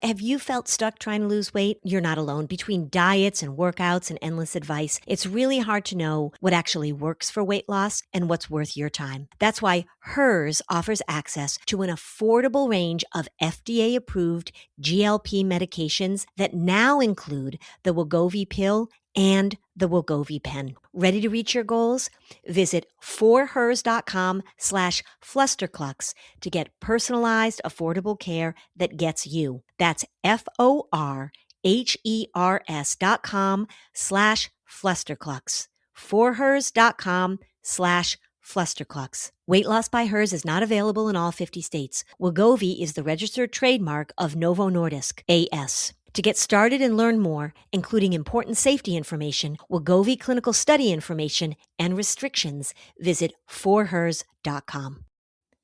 Have you felt stuck trying to lose weight? You're not alone. Between diets and workouts and endless advice, it's really hard to know what actually works for weight loss and what's worth your time. That's why Hers offers access to an affordable range of FDA-approved GLP medications that now include the Wegovy pill and the Wegovy pen. Ready to reach your goals? Visit forhers.com/flusterclux to get personalized, affordable care that gets you. That's forhers.com/flusterclux. forhers.com/flusterclux. Weight loss by Hers is not available in all 50 states. Wegovy is the registered trademark of Novo Nordisk, A.S. To get started and learn more, including important safety information, Wegovy clinical study information, and restrictions, visit forhers.com.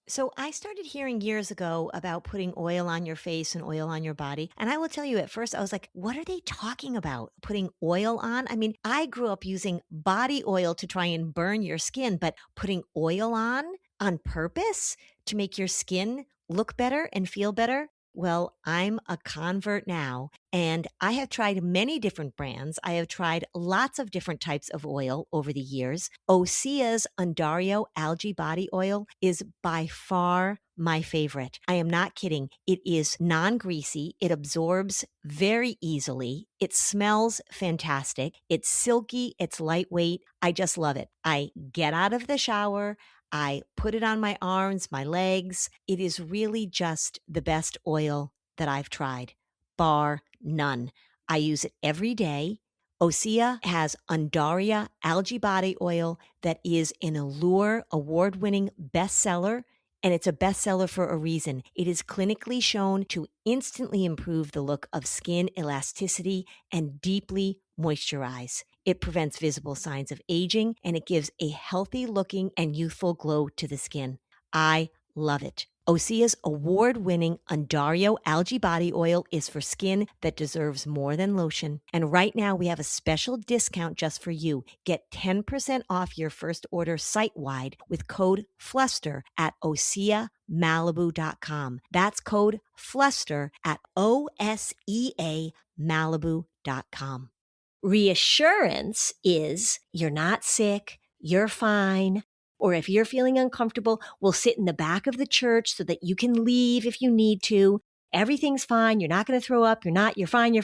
So I started hearing years ago about putting oil on your face and oil on your body. And I will tell you, at first I was like, what are they talking about? Putting oil on? I mean, I grew up using body oil to try and burn your skin, but putting oil on purpose to make your skin look better and feel better? Well, I'm a convert now, and I have tried many different brands. I have tried lots of different types of oil over the years. Osea's Undario Algae Body Oil is by far my favorite. I am not kidding. It is non-greasy. It absorbs very easily. It smells fantastic. It's silky. It's lightweight. I just love it. I get out of the shower. I put it on my arms, my legs. It is really just the best oil that I've tried, bar none. I use it every day. Osea has Undaria Algae Body Oil that is an Allure award-winning bestseller, and it's a bestseller for a reason. It is clinically shown to instantly improve the look of skin elasticity and deeply moisturize. It prevents visible signs of aging, and it gives a healthy looking and youthful glow to the skin. I love it. Osea's award-winning Undario Algae Body Oil is for skin that deserves more than lotion. And right now we have a special discount just for you. Get 10% off your first order site-wide with code FLUSTER at OseaMalibu.com. That's code FLUSTER at OSEAMalibu.com. Reassurance is you're not sick, you're fine, or if you're feeling uncomfortable, we'll sit in the back of the church so that you can leave if you need to. Everything's fine. You're not going to throw up. You're fine.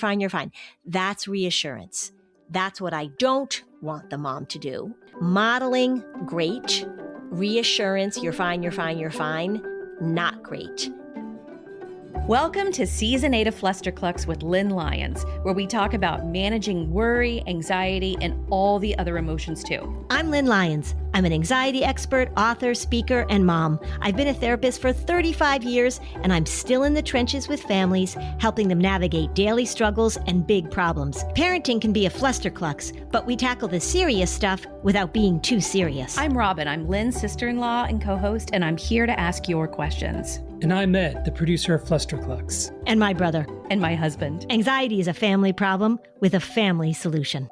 That's reassurance. That's what I don't want the mom to do. Modeling, great. Reassurance, you're fine. Not great. Welcome to Season 8 of Flusterclux with Lynn Lyons, where we talk about managing worry, anxiety, and all the other emotions too. I'm Lynn Lyons. I'm an anxiety expert, author, speaker, and mom. I've been a therapist for 35 years, and I'm still in the trenches with families, helping them navigate daily struggles and big problems. Parenting can be a flusterclux, but we tackle the serious stuff without being too serious. I'm Robin. I'm Lynn's sister-in-law and co-host, and I'm here to ask your questions. And I'm Ed, the producer of Flusterclux. And my brother. And my husband. Anxiety is a family problem with a family solution.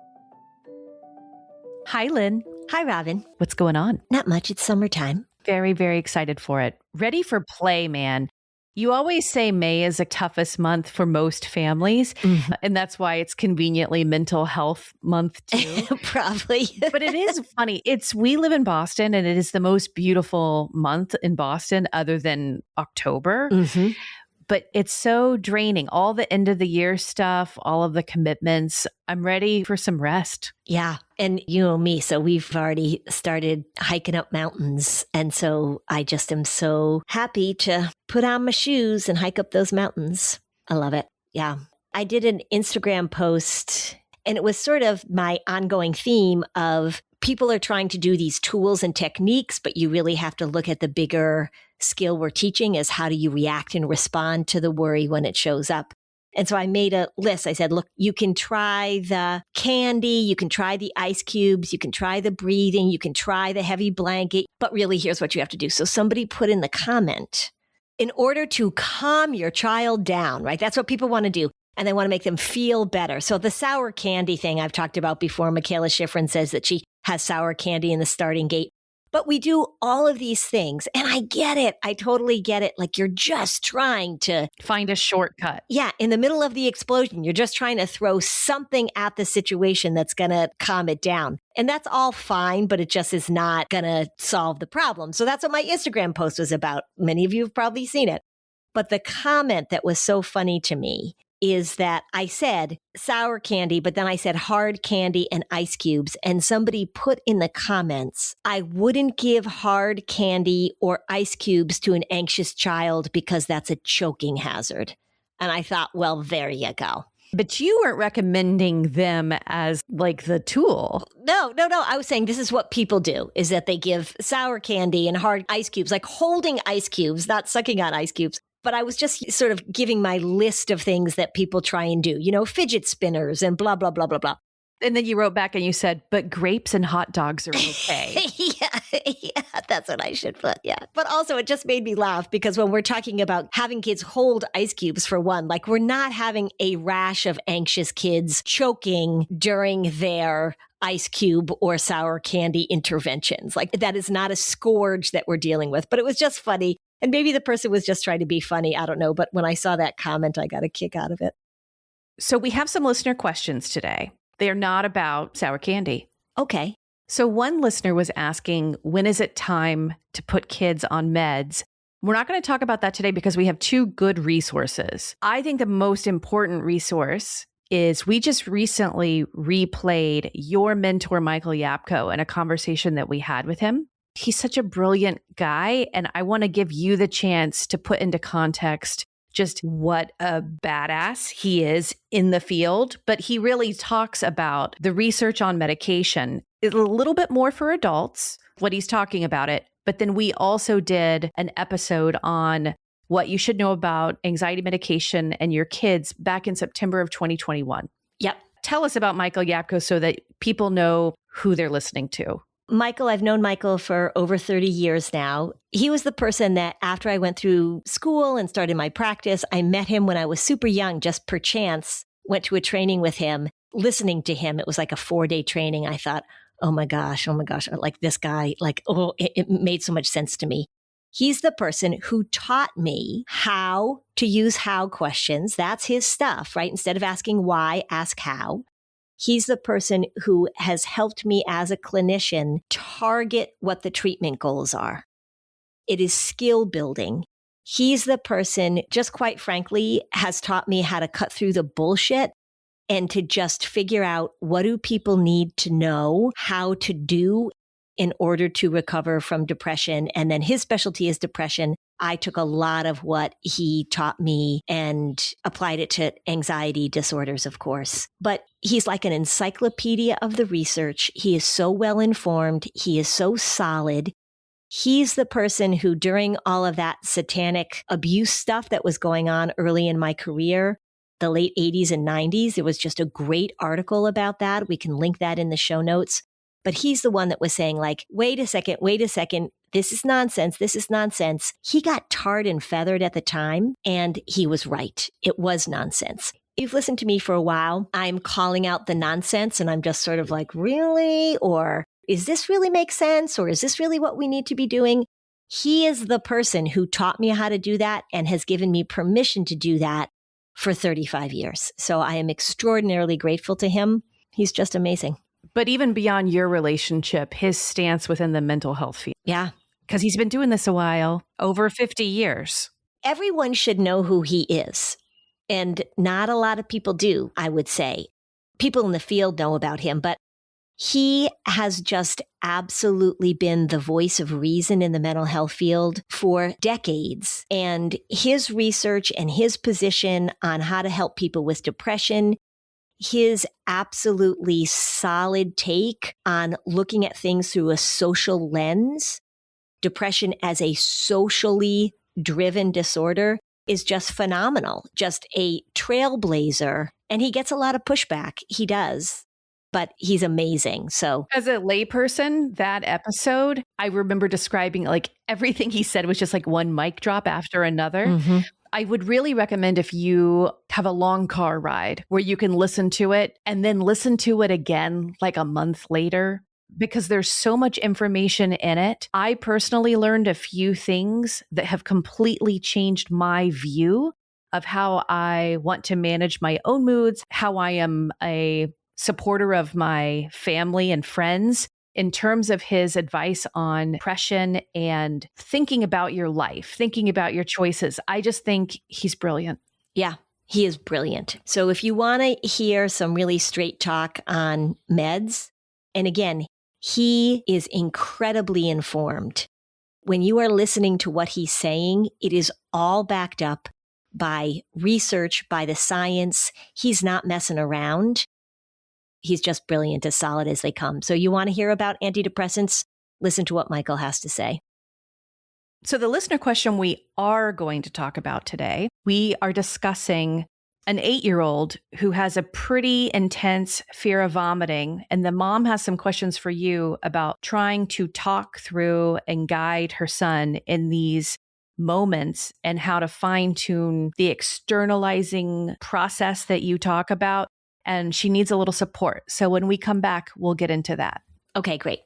Hi, Lynn. Hi, Robin. What's going on? Not much. It's summertime. Very, very excited for it. Ready for play, man. You always say May is the toughest month for most families, and that's why it's conveniently mental health month too. Probably. But it is funny. We live in Boston, and it is the most beautiful month in Boston other than October. Mm-hmm. But it's so draining. All the end of the year stuff, all of the commitments. I'm ready for some rest. Yeah. And you know me, so we've already started hiking up mountains. And so I just am so happy to put on my shoes and hike up those mountains. I love it. Yeah. I did an Instagram post, and it was sort of my ongoing theme of people are trying to do these tools and techniques, but you really have to look at the bigger skill we're teaching is how do you react and respond to the worry when it shows up. And so I made a list. I said, look, you can try the candy, you can try the ice cubes, you can try the breathing, you can try the heavy blanket, but really here's what you have to do. So somebody put in the comment, in order to calm your child down, right? That's what people want to do. And they want to make them feel better. So the sour candy thing I've talked about before, Michaela Schifrin says that she has sour candy in the starting gate. But we do all of these things. And I get it. I totally get it. Like you're just trying to find a shortcut. Yeah. In the middle of the explosion, you're just trying to throw something at the situation that's going to calm it down. And that's all fine, but it just is not going to solve the problem. So that's what my Instagram post was about. Many of you have probably seen it. But the comment that was so funny to me is that I said sour candy, but then I said hard candy and ice cubes. And somebody put in the comments, I wouldn't give hard candy or ice cubes to an anxious child because that's a choking hazard. And I thought, well, there you go. But you weren't recommending them as like the tool. No. I was saying this is what people do, is that they give sour candy and hard ice cubes, like holding ice cubes, not sucking on ice cubes. But I was just sort of giving my list of things that people try and do, fidget spinners and blah, blah, blah, blah, blah. And then you wrote back and you said, but grapes and hot dogs are okay. Yeah, that's what I should put. Yeah. But also it just made me laugh because when we're talking about having kids hold ice cubes for one, like we're not having a rash of anxious kids choking during their ice cube or sour candy interventions. Like that is not a scourge that we're dealing with, but it was just funny. And maybe the person was just trying to be funny. I don't know. But when I saw that comment, I got a kick out of it. So we have some listener questions today. They are not about sour candy. Okay. So one listener was asking, when is it time to put kids on meds? We're not going to talk about that today because we have two good resources. I think the most important resource is we just recently replayed your mentor, Michael Yapko, and a conversation that we had with him. He's such a brilliant guy, and I want to give you the chance to put into context just what a badass he is in the field. But he really talks about the research on medication. It's a little bit more for adults, what he's talking about it. But then we also did an episode on what you should know about anxiety medication and your kids back in September of 2021. Yep. Tell us about Michael Yapko so that people know who they're listening to. Michael, I've known Michael for over 30 years now. He was the person that after I went through school and started my practice, I met him when I was super young, just per chance, went to a training with him, listening to him. It was like a 4-day training. I thought, oh my gosh, like this guy, it made so much sense to me. He's the person who taught me how to use how questions. That's his stuff, right? Instead of asking why, ask how. He's the person who has helped me as a clinician target what the treatment goals are. It is skill building. He's the person, just quite frankly, has taught me how to cut through the bullshit and to just figure out what do people need to know how to do in order to recover from depression. And then his specialty is depression. I took a lot of what he taught me and applied it to anxiety disorders, of course. But he's like an encyclopedia of the research. He is so well informed. He is so solid. He's the person who, during all of that satanic abuse stuff that was going on early in my career, the late 80s and 90s, there was just a great article about that. We can link that in the show notes. But he's the one that was saying, like, wait a second, this is nonsense. He got tarred and feathered at the time, and he was right. It was nonsense. You've listened to me for a while. I'm calling out the nonsense, and I'm just sort of like, really? Or is this really make sense? Or is this really what we need to be doing? He is the person who taught me how to do that and has given me permission to do that for 35 years. So I am extraordinarily grateful to him. He's just amazing. But even beyond your relationship, his stance within the mental health field. Yeah. Because he's been doing this a while, over 50 years. Everyone should know who he is. And not a lot of people do, I would say. People in the field know about him, but he has just absolutely been the voice of reason in the mental health field for decades. And his research and his position on how to help people with depression, his absolutely solid take on looking at things through a social lens, depression as a socially driven disorder, is just phenomenal, just a trailblazer. And he gets a lot of pushback. He does. But he's amazing. So as a layperson, that episode, I remember describing like everything he said was just like one mic drop after another. Mm-hmm. I would really recommend if you have a long car ride where you can listen to it and then listen to it again like a month later because there's so much information in it. I personally learned a few things that have completely changed my view of how I want to manage my own moods, how I am a supporter of my family and friends in terms of his advice on depression and thinking about your life, thinking about your choices. I just think he's brilliant. Yeah, he is brilliant. So if you want to hear some really straight talk on meds, and again, he is incredibly informed. When you are listening to what he's saying, it is all backed up by research, by the science. He's not messing around. He's just brilliant, as solid as they come. So you want to hear about antidepressants? Listen to what Michael has to say. So the listener question we are going to talk about today, we are discussing an 8-year-old who has a pretty intense fear of vomiting. And the mom has some questions for you about trying to talk through and guide her son in these moments and how to fine tune the externalizing process that you talk about. And she needs a little support. So when we come back, we'll get into that. Okay, great.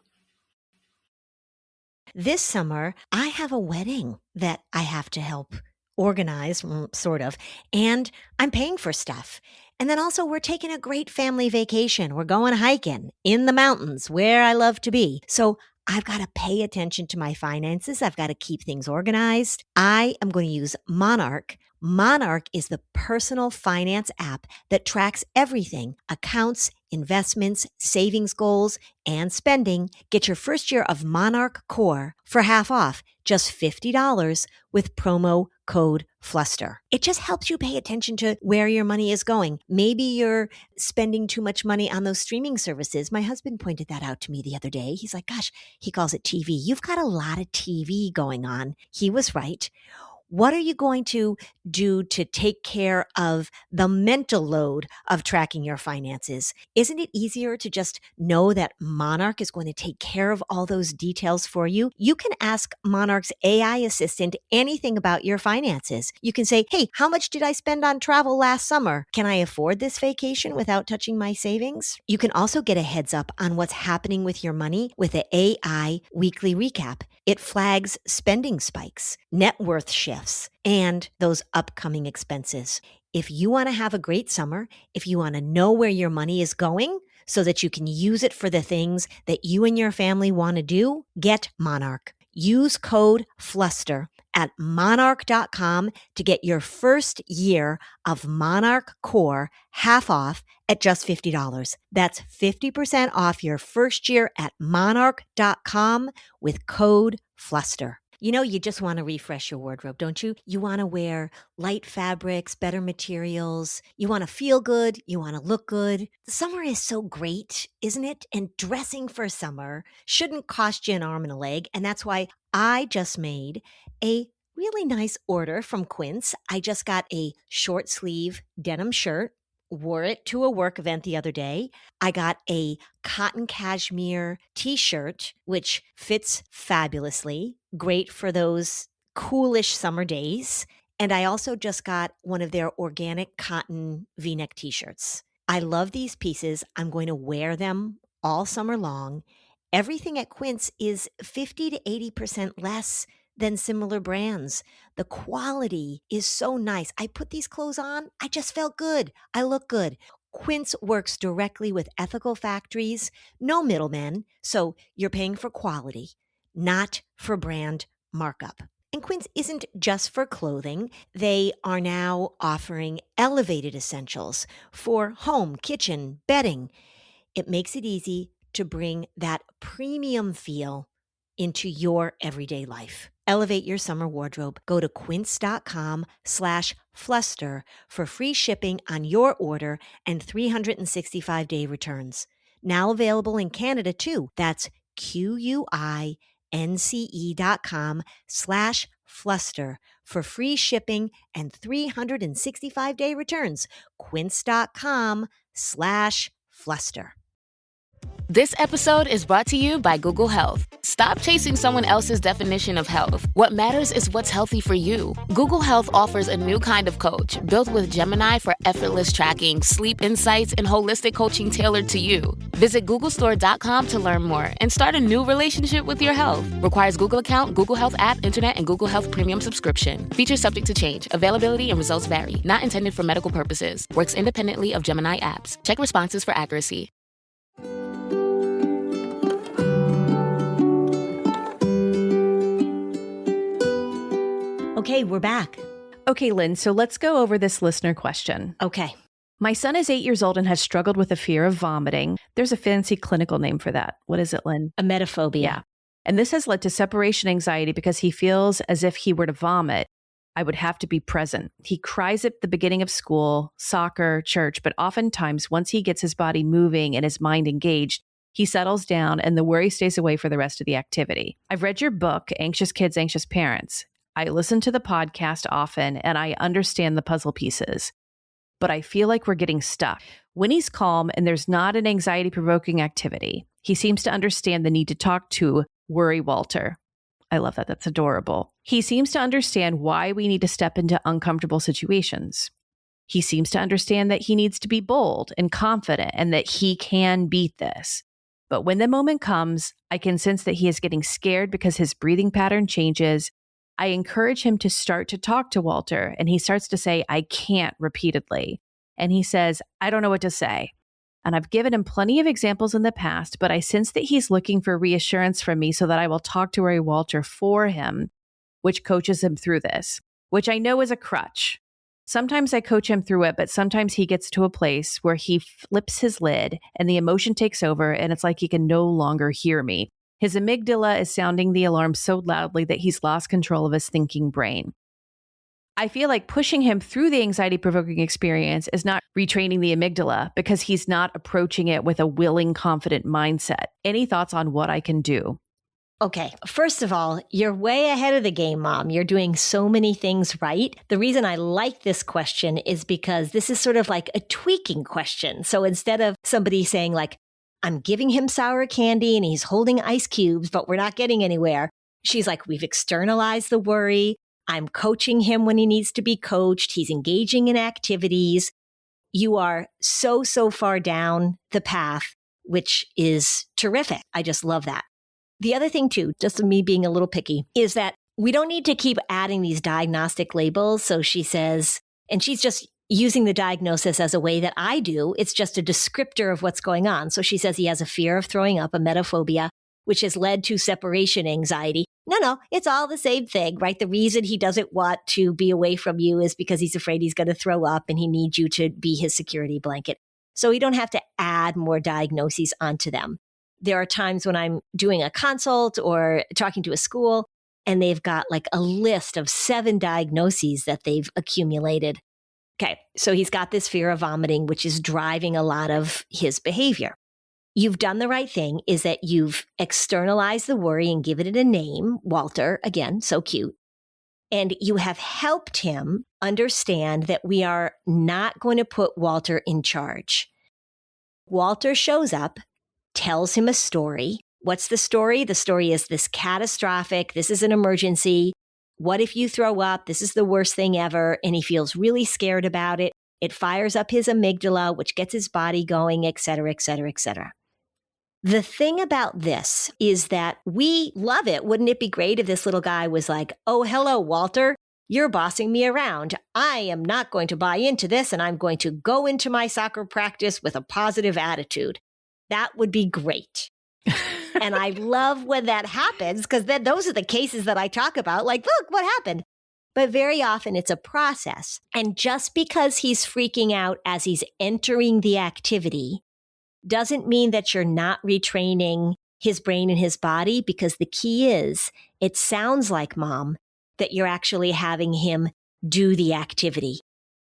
This summer, I have a wedding that I have to help organize, sort of, and I'm paying for stuff. And then also we're taking a great family vacation. We're going hiking in the mountains where I love to be. So I've got to pay attention to my finances. I've got to keep things organized. I am going to use Monarch. Monarch is the personal finance app that tracks everything: accounts, investments, savings goals, and spending. Get your first year of Monarch Core for half off, just $50 with promo code Fluster. It just helps you pay attention to where your money is going. Maybe you're spending too much money on those streaming services. My husband pointed that out to me the other day. He's like, gosh, he calls it TV. You've got a lot of TV going on. He was right. What are you going to do to take care of the mental load of tracking your finances? Isn't it easier to just know that Monarch is going to take care of all those details for you? You can ask Monarch's AI assistant anything about your finances. You can say, hey, how much did I spend on travel last summer? Can I afford this vacation without touching my savings? You can also get a heads up on what's happening with your money with the AI weekly recap. It flags spending spikes, net worth shifts, and those upcoming expenses. If you want to have a great summer, if you want to know where your money is going so that you can use it for the things that you and your family want to do, get Monarch. Use code Fluster at monarch.com to get your first year of Monarch Core half off at just $50. That's 50% off your first year at monarch.com with code Fluster. You know, you just want to refresh your wardrobe, don't you? You want to wear light fabrics, better materials. You want to feel good. You want to look good. Summer is so great, isn't it? And dressing for summer shouldn't cost you an arm and a leg. And that's why I just made a really nice order from Quince. I just got a short sleeve denim shirt, wore it to a work event the other day. I got a cotton cashmere t-shirt, which fits fabulously, great for those coolish summer days. And I also just got one of their organic cotton V-neck t-shirts. I love these pieces. I'm going to wear them all summer long. Everything at Quince is 50 to 80% less than similar brands. The quality is so nice. I put these clothes on. I just felt good. I look good. Quince works directly with ethical factories, no middlemen. So you're paying for quality, not for brand markup. And Quince isn't just for clothing. They are now offering elevated essentials for home, kitchen, bedding. It makes it easy to bring that premium feel into your everyday life. Elevate your summer wardrobe. Go to quince.com/fluster for free shipping on your order and 365-day returns. Now available in Canada too. That's QUINCE.com/fluster for free shipping and 365-day returns. Quince.com/fluster. This episode is brought to you by Google Health. Stop chasing someone else's definition of health. What matters is what's healthy for you. Google Health offers a new kind of coach built with Gemini for effortless tracking, sleep insights, and holistic coaching tailored to you. Visit googlestore.com to learn more and start a new relationship with your health. Requires Google account, Google Health app, internet, and Google Health premium subscription. Features subject to change. Availability and results vary. Not intended for medical purposes. Works independently of Gemini apps. Check responses for accuracy. Okay, we're back. Okay, Lynn, so let's go over this listener question. Okay. My son is 8 years old and has struggled with a fear of vomiting. There's a fancy clinical name for that. What is it, Lynn? Emetophobia. Yeah. And this has led to separation anxiety because he feels as if he were to vomit, I would have to be present. He cries at the beginning of school, soccer, church, but oftentimes once he gets his body moving and his mind engaged, he settles down and the worry stays away for the rest of the activity. I've read your book, Anxious Kids, Anxious Parents. I listen to the podcast often and I understand the puzzle pieces, but I feel like we're getting stuck. When he's calm and there's not an anxiety-provoking activity, he seems to understand the need to talk to Worry Walter. I love that. That's adorable. He seems to understand why we need to step into uncomfortable situations. He seems to understand that he needs to be bold and confident and that he can beat this. But when the moment comes, I can sense that he is getting scared because his breathing pattern changes. I encourage him to start to talk to Walter, and he starts to say, I can't repeatedly. And he says, I don't know what to say. And I've given him plenty of examples in the past, but I sense that he's looking for reassurance from me so that I will talk to Ray Walter for him, which coaches him through this, which I know is a crutch. Sometimes I coach him through it, but sometimes he gets to a place where he flips his lid and the emotion takes over and it's like he can no longer hear me. His amygdala is sounding the alarm so loudly that he's lost control of his thinking brain. I feel like pushing him through the anxiety-provoking experience is not retraining the amygdala because he's not approaching it with a willing, confident mindset. Any thoughts on what I can do? Okay, first of all, you're way ahead of the game, Mom. You're doing so many things right. The reason I like this question is because this is sort of like a tweaking question. So instead of somebody saying like, I'm giving him sour candy and he's holding ice cubes, but we're not getting anywhere. She's like, we've externalized the worry. I'm coaching him when he needs to be coached. He's engaging in activities. You are so far down the path, which is terrific. I just love that. The other thing too, just me being a little picky, is that we don't need to keep adding these diagnostic labels. So she says, and she's just using the diagnosis as a way that I do. It's just a descriptor of what's going on. So she says he has a fear of throwing up, emetophobia, which has led to separation anxiety. No, it's all the same thing, right? The reason he doesn't want to be away from you is because he's afraid he's going to throw up and he needs you to be his security blanket. So we don't have to add more diagnoses onto them. There are times when I'm doing a consult or talking to a school and they've got like a list of 7 diagnoses that they've accumulated. Okay, so he's got this fear of vomiting, which is driving a lot of his behavior. You've done the right thing is that you've externalized the worry and given it a name, Walter, again, so cute. And you have helped him understand that we are not going to put Walter in charge. Walter shows up, tells him a story. What's the story? The story is this catastrophic, this is an emergency. What if you throw up? This is the worst thing ever. And he feels really scared about it. It fires up his amygdala, which gets his body going, et cetera, et cetera, et cetera. The thing about this is that we love it. Wouldn't it be great if this little guy was like, oh, hello, Walter, you're bossing me around. I am not going to buy into this, and I'm going to go into my soccer practice with a positive attitude. That would be great. And I love when that happens because then those are the cases that I talk about. Like, look, what happened? But very often it's a process. And just because he's freaking out as he's entering the activity doesn't mean that you're not retraining his brain and his body, because the key is, it sounds like, Mom, that you're actually having him do the activity.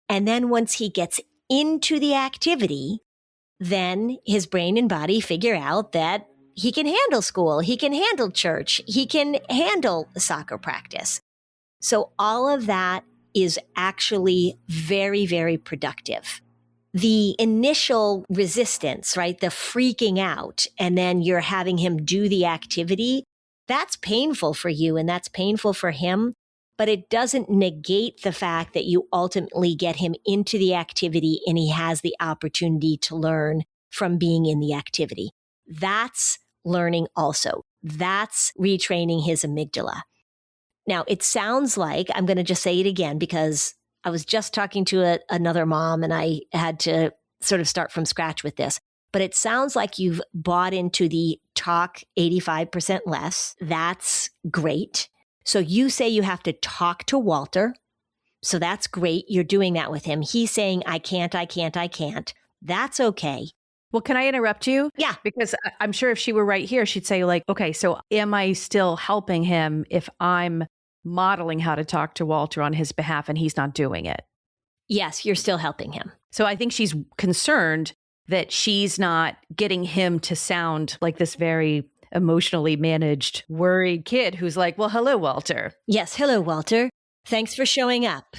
And then once he gets into the activity, then his brain and body figure out that he can handle school, he can handle church, he can handle soccer practice. So all of that is actually very, very productive. the initial resistance, right? The freaking out, and then you're having him do the activity. That's painful for you and that's painful for him, but it doesn't negate the fact that you ultimately get him into the activity and he has the opportunity to learn from being in the activity. That's learning also. That's retraining his amygdala. Now, it sounds like, I'm going to just say it again because I was just talking to another mom and I had to sort of start from scratch with this. But it sounds like you've bought into the talk 85% less. That's great. So you say you have to talk to Walter. So that's great. You're doing that with him. He's saying, I can't. That's okay. Well, can I interrupt you? Yeah. Because I'm sure if she were right here, she'd say like, okay, so am I still helping him if I'm modeling how to talk to Walter on his behalf and he's not doing it? Yes, you're still helping him. So I think she's concerned that she's not getting him to sound like this very emotionally managed, worried kid who's like, well, hello, Walter. Yes. Hello, Walter. Thanks for showing up.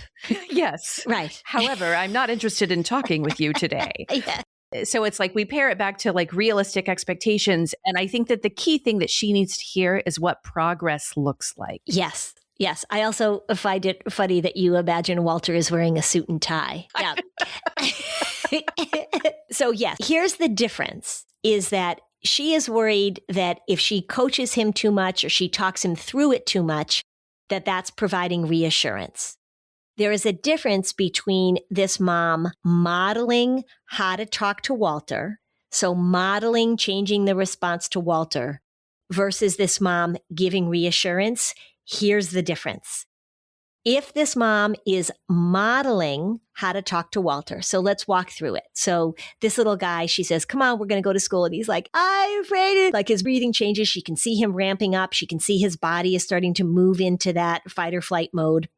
Yes. Right. However, I'm not interested in talking with you today. Yeah. So it's like we pair it back to like realistic expectations. And I think that the key thing that she needs to hear is what progress looks like. Yes. Yes. I also find it funny that you imagine Walter is wearing a suit and tie. Yeah. So yes, here's the difference is that she is worried that if she coaches him too much or she talks him through it too much, that that's providing reassurance. There is a difference between this mom modeling how to talk to Walter, so modeling changing the response to Walter, versus this mom giving reassurance. Here's the difference. If this mom is modeling how to talk to Walter, so let's walk through it. So this little guy, she says, come on, we're going to go to school. And he's like, I'm afraid. Like his breathing changes. She can see him ramping up. She can see his body is starting to move into that fight or flight mode.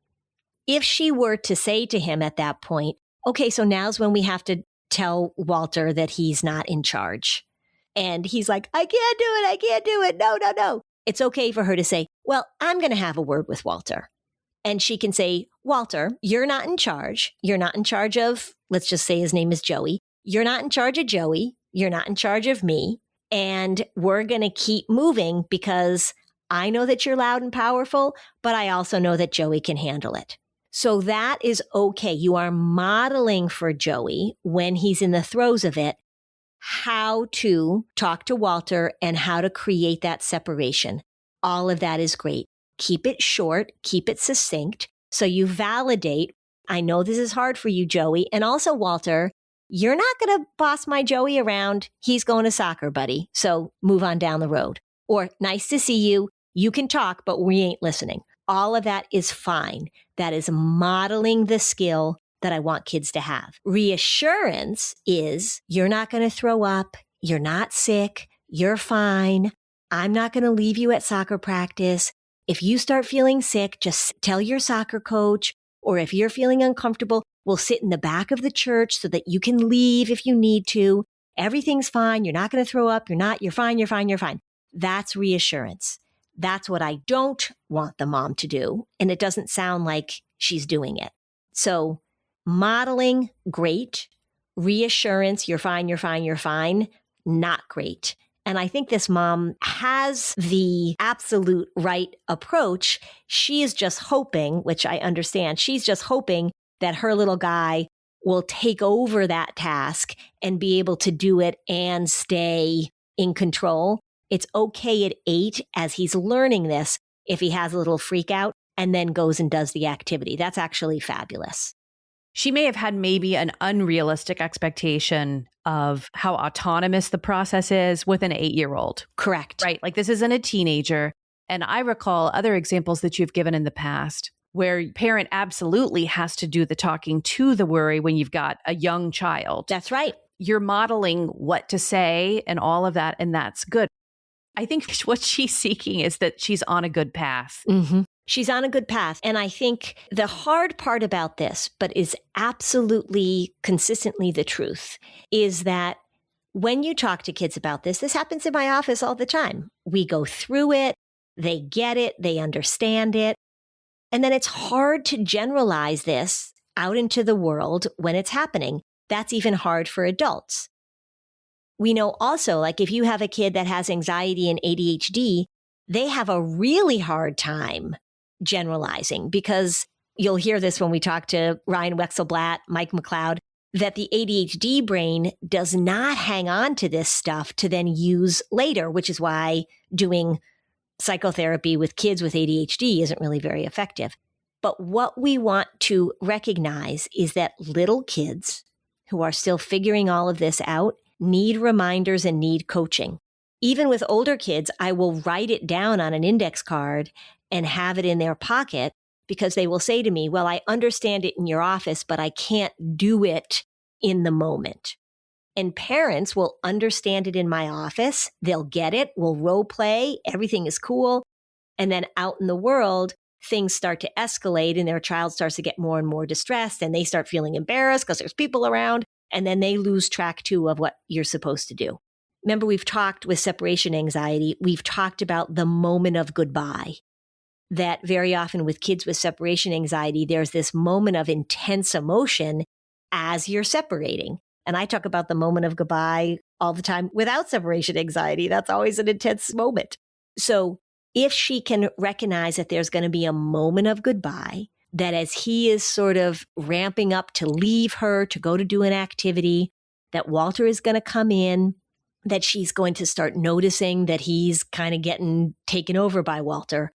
If she were to say to him at that point, okay, so now's when we have to tell Walter that he's not in charge. And he's like, I can't do it. No. It's okay for her to say, well, I'm going to have a word with Walter. And she can say, Walter, you're not in charge. You're not in charge of, let's just say his name is Joey. You're not in charge of Joey. You're not in charge of me. And we're going to keep moving because I know that you're loud and powerful, but I also know that Joey can handle it. So that is okay. You are modeling for Joey when he's in the throes of it, how to talk to Walter and how to create that separation. All of that is great. Keep it short, keep it succinct. So you validate, I know this is hard for you, Joey. And also, Walter, you're not going to boss my Joey around. He's going to soccer, buddy. So move on down the road. Or nice to see you. You can talk, but we ain't listening. All of that is fine. That is modeling the skill that I want kids to have. Reassurance is you're not going to throw up. You're not sick. You're fine. I'm not going to leave you at soccer practice. If you start feeling sick, just tell your soccer coach, or if you're feeling uncomfortable, we'll sit in the back of the church so that you can leave if you need to. Everything's fine. You're not going to throw up. You're fine. That's reassurance. That's what I don't want the mom to do. And it doesn't sound like she's doing it. So modeling, great. Reassurance, you're fine, not great. And I think this mom has the absolute right approach. She is just hoping, which I understand, she's just hoping that her little guy will take over that task and be able to do it and stay in control. It's okay at 8 as he's learning this if he has a little freak out and then goes and does the activity. That's actually fabulous. She may have had maybe an unrealistic expectation of how autonomous the process is with an 8-year-old. Correct. Right? Like this isn't a teenager. And I recall other examples that you've given in the past where parent absolutely has to do the talking to the worry when you've got a young child. That's right. You're modeling what to say and all of that, and that's good. I think what she's seeking is that she's on a good path. Mm-hmm. She's on a good path. And I think the hard part about this, but is absolutely consistently the truth, is that when you talk to kids about this happens in my office all the time. We go through it, they get it, they understand it. And then it's hard to generalize this out into the world when it's happening. That's even hard for adults. We know also, like if you have a kid that has anxiety and ADHD, they have a really hard time generalizing, because you'll hear this when we talk to Ryan Wexelblatt, Mike McLeod, that the ADHD brain does not hang on to this stuff to then use later, which is why doing psychotherapy with kids with ADHD isn't really very effective. But what we want to recognize is that little kids who are still figuring all of this out need reminders and need coaching. Even with older kids, I will write it down on an index card and have it in their pocket, because they will say to me, well, I understand it in your office, but I can't do it in the moment. And parents will understand it in my office. They'll get it. We'll role play. Everything is cool. And then out in the world, things start to escalate and their child starts to get more and more distressed, and they start feeling embarrassed because there's people around. And then they lose track too of what you're supposed to do. Remember, we've talked with separation anxiety, we've talked about the moment of goodbye. That very often with kids with separation anxiety, there's this moment of intense emotion as you're separating. And I talk about the moment of goodbye all the time without separation anxiety. That's always an intense moment. So if she can recognize that there's going to be a moment of goodbye, that as he is sort of ramping up to leave her, to go to do an activity, that Walter is going to come in, that she's going to start noticing that he's kind of getting taken over by Walter.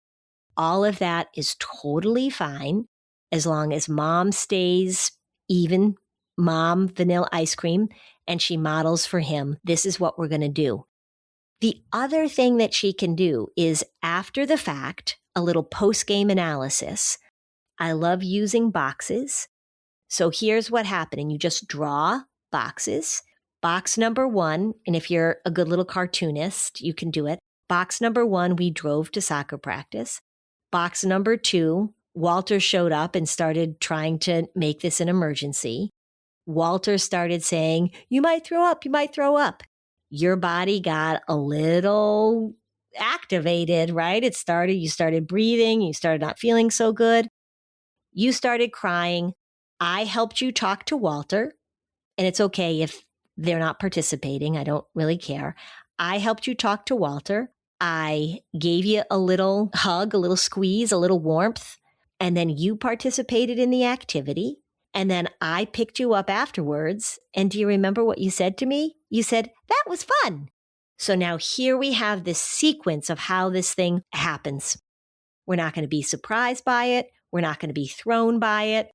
All of that is totally fine as long as mom stays even, mom vanilla ice cream, and she models for him, this is what we're going to do. The other thing that she can do is, after the fact, a little post-game analysis. I love using boxes. So here's what happened. And you just draw boxes. Box number 1, and if you're a good little cartoonist, you can do it. Box number 1, we drove to soccer practice. Box number 2, Walter showed up and started trying to make this an emergency. Walter started saying, you might throw up, you might throw up. Your body got a little activated, right? You started breathing, you started not feeling so good. You started crying. I helped you talk to Walter, and it's okay if they're not participating. I don't really care. I helped you talk to Walter. I gave you a little hug, a little squeeze, a little warmth, and then you participated in the activity. And then I picked you up afterwards. And do you remember what you said to me? You said, that was fun. So now here we have this sequence of how this thing happens. We're not going to be surprised by it. We're not going to be thrown by it.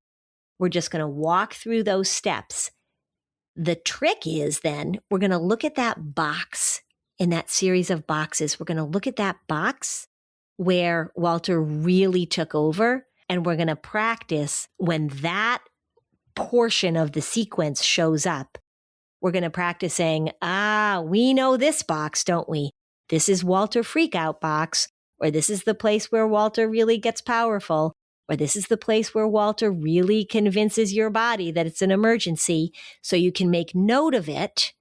We're just going to walk through those steps. The trick is then we're going to look at that box in that series of boxes. We're going to look at that box where Walter really took over, and we're going to practice when that portion of the sequence shows up. We're going to practice saying, we know this box, don't we? This is Walter Freakout box, or this is the place where Walter really gets powerful, or this is the place where Walter really convinces your body that it's an emergency, so you can make note of it,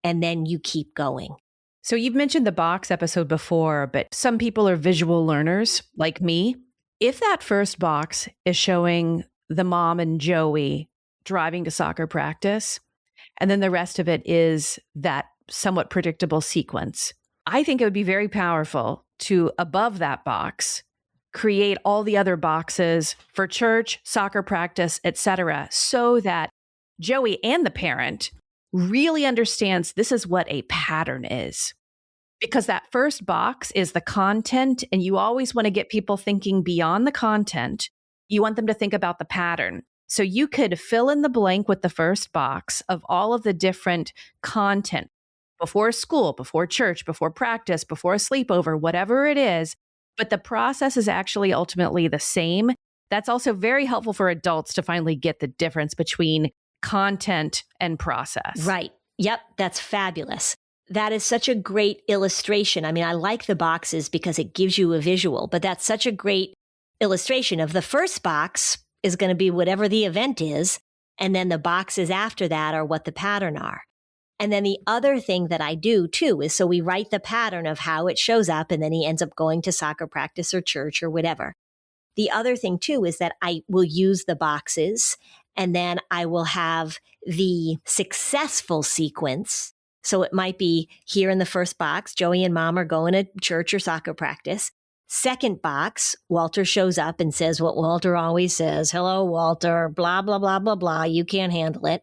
and then you keep going. So you've mentioned the box episode before, but some people are visual learners like me. If that first box is showing the mom and Joey driving to soccer practice, and then the rest of it is that somewhat predictable sequence, I think it would be very powerful to, above that box, create all the other boxes for church, soccer practice, etc., so that Joey and the parent really understands this is what a pattern is. Because that first box is the content, and you always want to get people thinking beyond the content. You want them to think about the pattern. So you could fill in the blank with the first box of all of the different content before school, before church, before practice, before a sleepover, whatever it is. But the process is actually ultimately the same. That's also very helpful for adults to finally get the difference between content and process. Right. Yep. That's fabulous. That is such a great illustration. I mean, I like the boxes because it gives you a visual, but that's such a great illustration of the first box is going to be whatever the event is. And then the boxes after that are what the pattern are. And then the other thing that I do too is, so we write the pattern of how it shows up, and then he ends up going to soccer practice or church or whatever. The other thing too is that I will use the boxes, and then I will have the successful sequence. So it might be here in the first box, Joey and Mom are going to church or soccer practice. Second box, Walter shows up and says what Walter always says. Hello, Walter, blah, blah, blah, blah, blah. You can't handle it.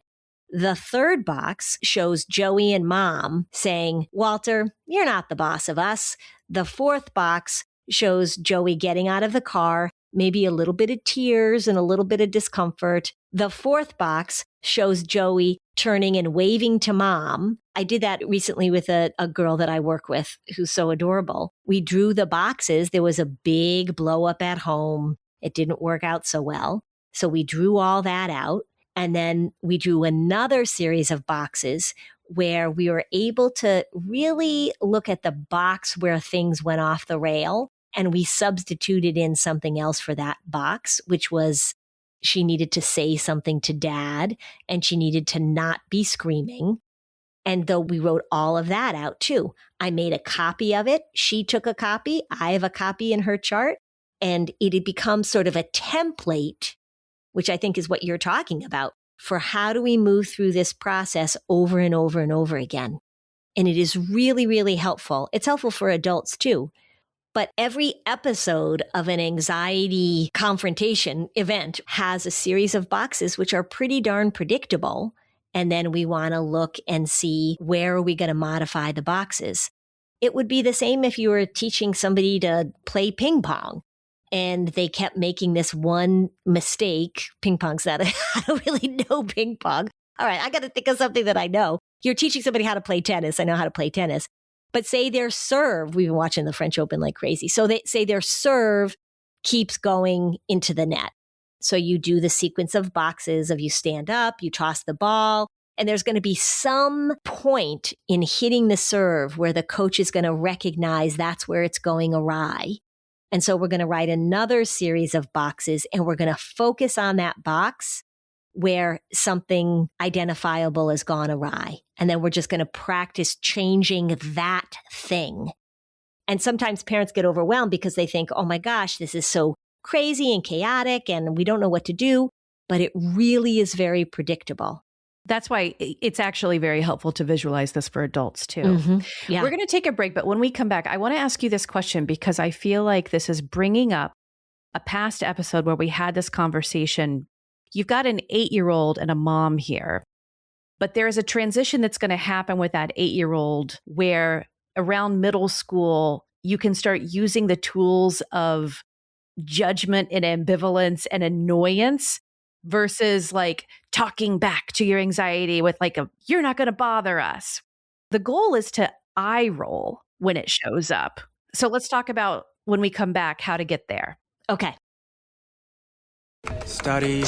The third box shows Joey and Mom saying, Walter, you're not the boss of us. The fourth box shows Joey getting out of the car, maybe a little bit of tears and a little bit of discomfort. The fourth box shows Joey turning and waving to Mom. I did that recently with a girl that I work with who's so adorable. We drew the boxes. There was a big blow up at home. It didn't work out so well. So we drew all that out. And then we drew another series of boxes where we were able to really look at the box where things went off the rail. And we substituted in something else for that box, which was she needed to say something to Dad and she needed to not be screaming. And though we wrote all of that out too, I made a copy of it. She took a copy. I have a copy in her chart. And it had become sort of a template, which I think is what you're talking about, for how do we move through this process over and over and over again. And it is really, really helpful. It's helpful for adults too. But every episode of an anxiety confrontation event has a series of boxes which are pretty darn predictable. And then we want to look and see where are we going to modify the boxes. It would be the same if you were teaching somebody to play ping pong and they kept making this one mistake. Ping pong's not, I don't really know ping pong. All right, I got to think of something that I know. You're teaching somebody how to play tennis. I know how to play tennis. But say their serve, we've been watching the French Open like crazy. So they say their serve keeps going into the net. So you do the sequence of boxes of you stand up, you toss the ball, and there's going to be some point in hitting the serve where the coach is going to recognize that's where it's going awry. And so we're going to write another series of boxes and we're going to focus on that box where something identifiable has gone awry. And then we're just going to practice changing that thing. And sometimes parents get overwhelmed because they think, oh my gosh, this is so crazy and chaotic and we don't know what to do. But it really is very predictable. That's why it's actually very helpful to visualize this for adults too. Mm-hmm. Yeah. We're going to take a break, but when we come back, I want to ask you this question because I feel like this is bringing up a past episode where we had this conversation. You've got an 8-year-old and a mom here, but there is a transition that's going to happen with that 8-year-old where around middle school, you can start using the tools of judgment and ambivalence and annoyance versus like talking back to your anxiety with like you're not going to bother us. The goal is to eye roll when it shows up. So let's talk about when we come back, how to get there. Okay. Study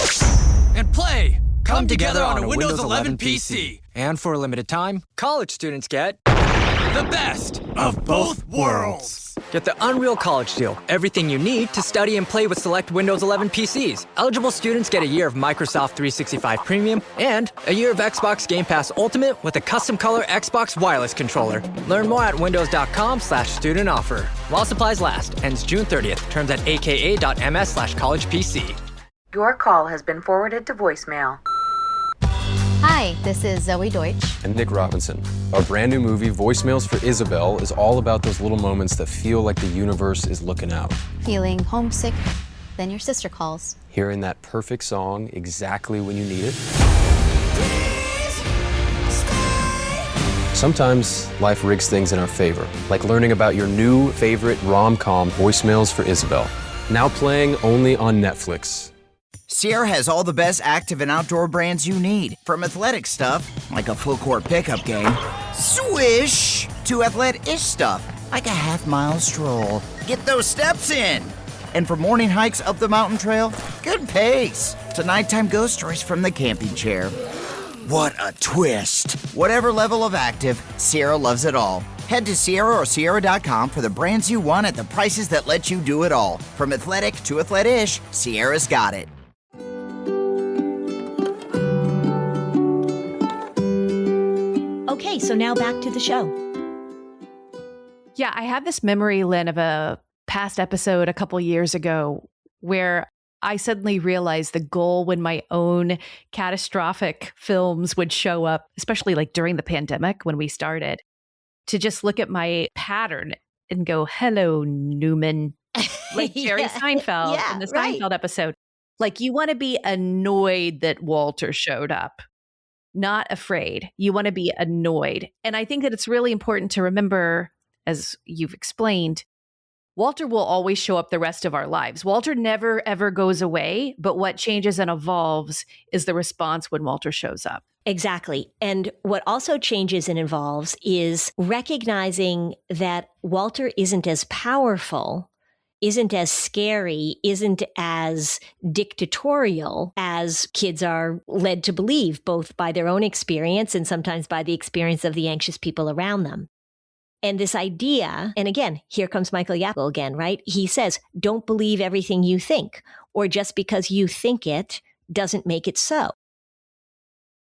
and play come together on a Windows 11 PC. And for a limited time, college students get the best of both worlds. Get the Unreal College Deal. Everything you need to study and play with select Windows 11 PCs. Eligible students get a year of Microsoft 365 Premium and a year of Xbox Game Pass Ultimate with a custom color Xbox wireless controller. Learn more at windows.com/student offer. While supplies last. Ends June 30th. Terms at aka.ms/collegepc. Your call has been forwarded to voicemail. Hi, this is Zoe Deutsch. And Nick Robinson. Our brand new movie, Voicemails for Isabel, is all about those little moments that feel like the universe is looking out. Feeling homesick, then your sister calls. Hearing that perfect song exactly when you need it. Sometimes life rigs things in our favor, like learning about your new favorite rom-com, Voicemails for Isabel. Now playing only on Netflix. Sierra has all the best active and outdoor brands you need. From athletic stuff, like a full court pickup game, swish, to athletic-ish stuff, like a half-mile stroll. Get those steps in. And for morning hikes up the mountain trail, good pace. To nighttime ghost stories from the camping chair. What a twist. Whatever level of active, Sierra loves it all. Head to Sierra or Sierra.com for the brands you want at the prices that let you do it all. From athletic to athletic-ish, Sierra's got it. Okay, so now back to the show. Yeah, I have this memory, Lynn, of a past episode a couple years ago where I suddenly realized the goal when my own catastrophic films would show up, especially like during the pandemic when we started, to just look at my pattern and go, hello, Newman, like Jerry Seinfeld in the Seinfeld episode. Like, you want to be annoyed that Walter showed up, not afraid. You want to be annoyed. And I think that it's really important to remember, as you've explained, Walter will always show up the rest of our lives. Walter never, ever goes away, but what changes and evolves is the response when Walter shows up. Exactly. And what also changes and evolves is recognizing that Walter isn't as powerful, isn't as scary, isn't as dictatorial as kids are led to believe, both by their own experience and sometimes by the experience of the anxious people around them. And this idea, and again, here comes Michael Yapple again, right? He says, don't believe everything you think, or just because you think it doesn't make it so.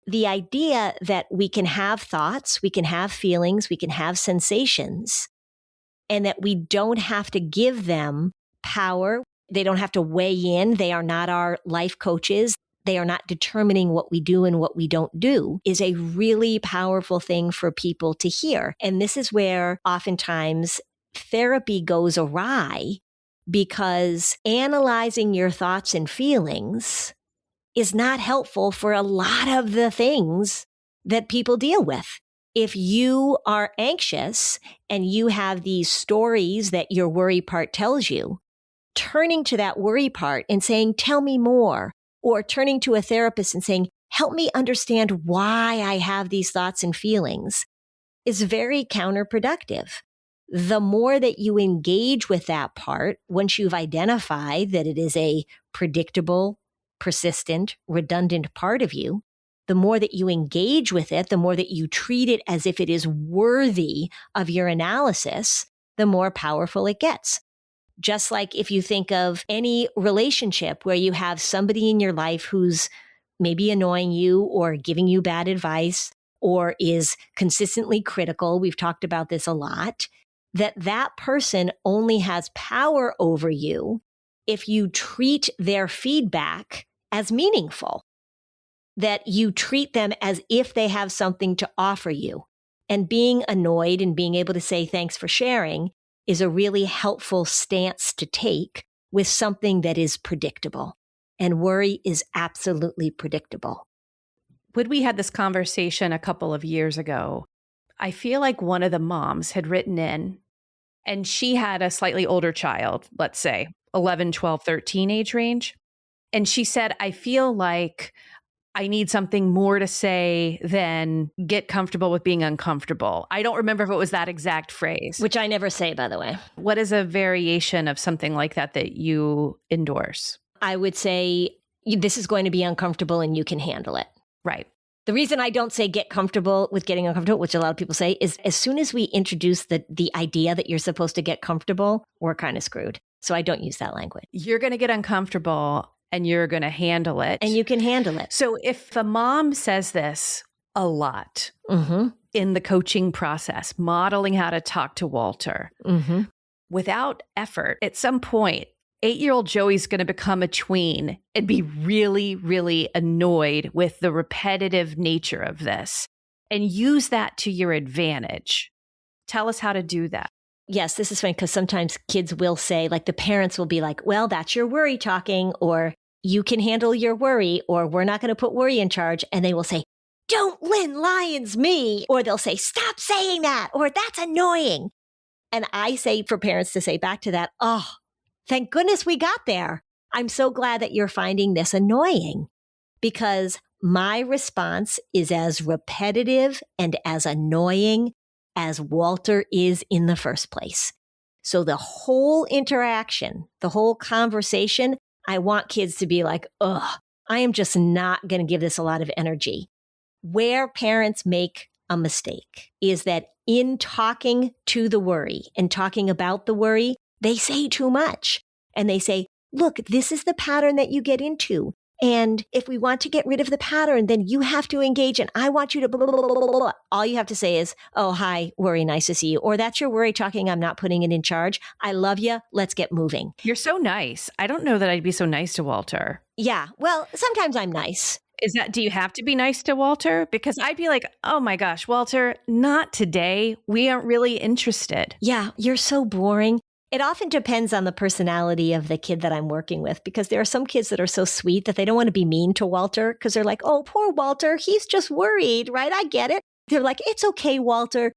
The idea that we can have thoughts, we can have feelings, we can have sensations, and that we don't have to give them power. They don't have to weigh in. They are not our life coaches. They are not determining what we do and what we don't do, is a really powerful thing for people to hear. And this is where oftentimes therapy goes awry, because analyzing your thoughts and feelings is not helpful for a lot of the things that people deal with. If you are anxious and you have these stories that your worry part tells you, turning to that worry part and saying, tell me more, or turning to a therapist and saying, help me understand why I have these thoughts and feelings, is very counterproductive. The more that you engage with that part, once you've identified that it is a predictable, persistent, redundant part of you, the more that you engage with it, the more that you treat it as if it is worthy of your analysis, the more powerful it gets. Just like if you think of any relationship where you have somebody in your life who's maybe annoying you or giving you bad advice or is consistently critical, we've talked about this a lot, that person only has power over you if you treat their feedback as meaningful, that you treat them as if they have something to offer you. And being annoyed and being able to say thanks for sharing is a really helpful stance to take with something that is predictable. And worry is absolutely predictable. When we had this conversation a couple of years ago, I feel like one of the moms had written in, and she had a slightly older child, let's say 11, 12, 13 age range. And she said, I feel like I need something more to say than get comfortable with being uncomfortable. I don't remember if it was that exact phrase. Which I never say, by the way. What is a variation of something like that that you endorse? I would say, this is going to be uncomfortable and you can handle it. Right. The reason I don't say get comfortable with getting uncomfortable, which a lot of people say, is as soon as we introduce the idea that you're supposed to get comfortable, we're kind of screwed. So I don't use that language. You're going to get uncomfortable and you're going to handle it. And you can handle it. So if a mom says this a lot in the coaching process, modeling how to talk to Walter, without effort, at some point, 8-year-old Joey's going to become a tween and be really, really annoyed with the repetitive nature of this and use that to your advantage. Tell us how to do that. Yes, this is funny because sometimes kids will say, like the parents will be like, well, that's your worry talking, or you can handle your worry, or we're not going to put worry in charge. And they will say, don't Lynn Lyons me. Or they'll say, stop saying that, or that's annoying. And I say for parents to say back to that, oh, thank goodness we got there. I'm so glad that you're finding this annoying, because my response is as repetitive and as annoying as Walter is in the first place. So the whole interaction, the whole conversation, I want kids to be like, ugh, I am just not going to give this a lot of energy. Where parents make a mistake is that in talking to the worry and talking about the worry, they say too much. And they say, look, this is the pattern that you get into. And if we want to get rid of the pattern, then you have to engage and I want you to blah, blah, blah, blah, blah. All you have to say is, oh, hi, worry, nice to see you. Or that's your worry talking, I'm not putting it in charge. I love you. Let's get moving. You're so nice. I don't know that I'd be so nice to Walter. Yeah, well, sometimes I'm nice. Do you have to be nice to Walter? Because I'd be like, oh my gosh, Walter, not today. We aren't really interested. Yeah, you're so boring. It often depends on the personality of the kid that I'm working with, because there are some kids that are so sweet that they don't want to be mean to Walter because they're like, oh, poor Walter. He's just worried, right? I get it. They're like, it's okay, Walter.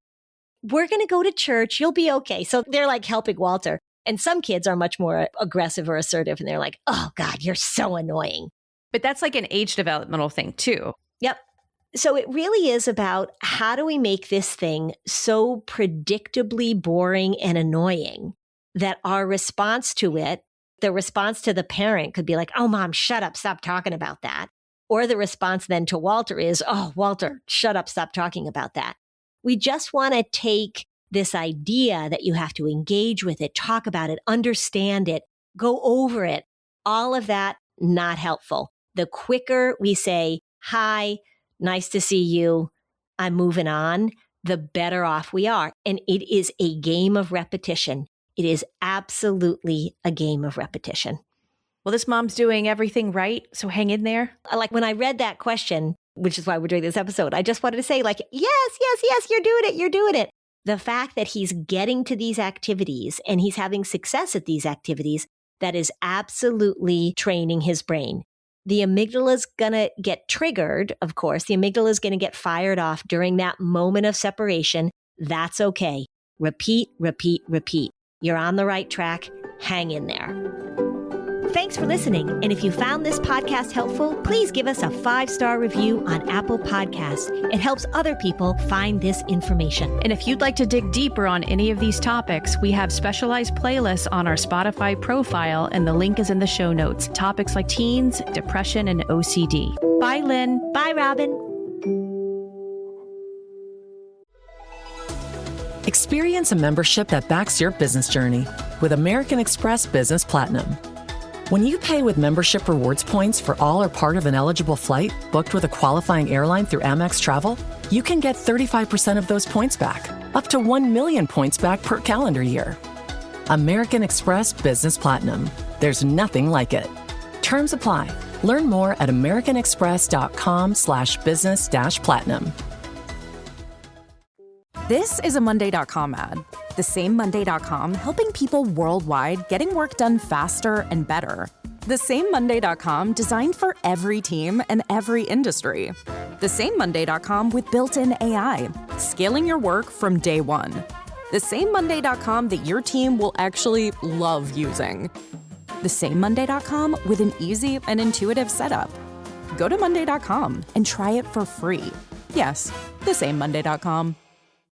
We're going to go to church. You'll be okay. So they're like helping Walter. And some kids are much more aggressive or assertive. And they're like, oh, God, you're so annoying. But that's like an age developmental thing, too. Yep. So it really is about how do we make this thing so predictably boring and annoying that our response to it, the response to the parent could be like, oh, Mom, shut up, stop talking about that. Or the response then to Walter is, oh, Walter, shut up, stop talking about that. We just want to take this idea that you have to engage with it, talk about it, understand it, go over it. All of that, not helpful. The quicker we say, hi, nice to see you, I'm moving on, the better off we are. And it is a game of repetition. It is absolutely a game of repetition. Well, this mom's doing everything right, so hang in there. Like when I read that question, which is why we're doing this episode, I just wanted to say like, yes, you're doing it. The fact that he's getting to these activities and he's having success at these activities, that is absolutely training his brain. The amygdala is going to get triggered, of course. The amygdala is going to get fired off during that moment of separation. That's okay. Repeat, repeat, repeat. You're on the right track. Hang in there. Thanks for listening. And if you found this podcast helpful, please give us a 5-star review on Apple Podcasts. It helps other people find this information. And if you'd like to dig deeper on any of these topics, we have specialized playlists on our Spotify profile, and the link is in the show notes. Topics like teens, depression, and OCD. Bye, Lynn. Bye, Robin. Experience a membership that backs your business journey with American Express Business Platinum. When you pay with membership rewards points for all or part of an eligible flight booked with a qualifying airline through Amex Travel, you can get 35% of those points back, up to 1 million points back per calendar year. American Express Business Platinum. There's nothing like it. Terms apply. Learn more at americanexpress.com/business-platinum. This is a Monday.com ad. The same Monday.com helping people worldwide getting work done faster and better. The same Monday.com designed for every team and every industry. The same Monday.com with built-in AI, scaling your work from day one. The same Monday.com that your team will actually love using. The same Monday.com with an easy and intuitive setup. Go to Monday.com and try it for free. Yes, the same Monday.com.